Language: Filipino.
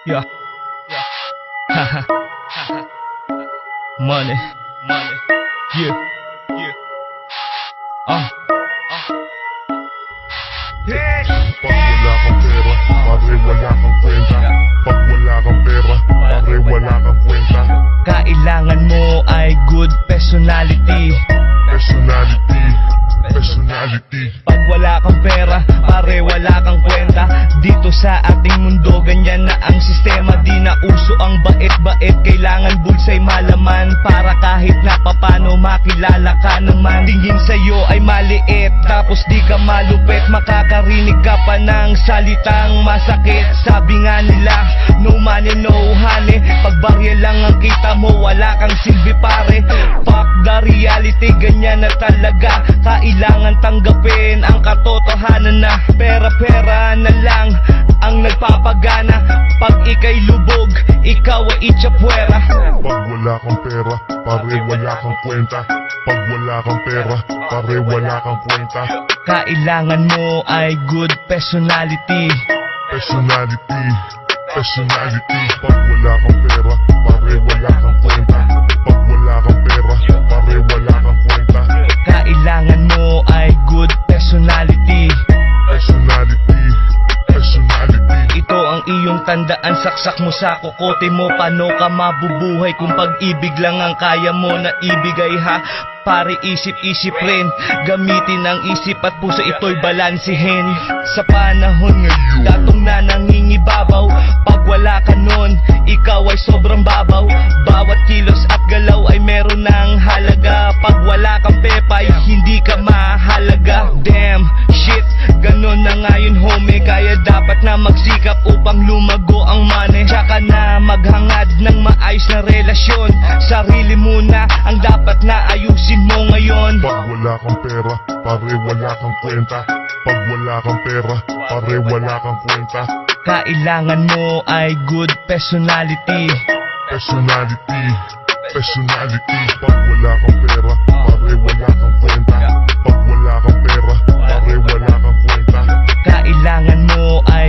Yeah. Haha. Money. Yeah. Pag wala kang pera, pare wala kang kwenta. Pag wala kang pera, pare wala kang kwenta. Kailangan mo ay good personality. Personality. Pag wala kang pera, pare wala kang kwenta. Dito sa ating mundo, ganyan na ang sistema. Di na uso ang bait-bait, kailangan bulsay malaman. Para kahit na papano makilala ka naman. Tingin sa'yo ay maliit, tapos di ka malupit. Makakarinig ka pa ng salitang masakit. Sabi nga nila, no money, no honey. Pag barya lang ang kita mo, wala kang silbi pare. Fuck the reality, ganyan na talaga. Kailangan tanggapin ang katotohanan na pera-pera na lang ang nagpapagana. Pag ika'y lubog, ikaw ay itchapwera. Pag wala kang pera, pare wala kang kwenta. Pag wala kang pera, pare wala kang kwenta. Kailangan mo ay good personality. Personality. Pag wala kang pera, pare wala kang kwenta. Pag wala kang pera, pare wala kang kwenta. Kailangan mo ay good personality. Personality. Ito ang iyong tandaan, saksak mo sa kokote mo. Paano ka mabubuhay kung pag-ibig lang ang kaya mo na ibigay ha? Pare isip-isip rin, gamitin ang isip at puso, ito'y balansihin. Sa panahon ngayon, datong na nangingibabaw. Pag wala ka nun, ikaw ay sobrang babaw. Bawat kilos at galaw ay meron ng halaga. Pag wala kang pepay, hindi ka mahalaga. Damn, shit, ganun na nga yun homie. Kaya dapat na magsikap upang lumago ang money. Tsaka na maghangad ng maayos na relasyon. Sarili muna ang dapat na ayusin mo ngayon. Pag wala kang pera, pare wala kang kwenta. Pag wala kang pera, pare wala kang kwenta. Kailangan mo ay good personality. Personality. Pag wala kang pera, pare wala kang kwenta. Pag wala kang pera, pare wala kang kwenta. Kailangan mo ay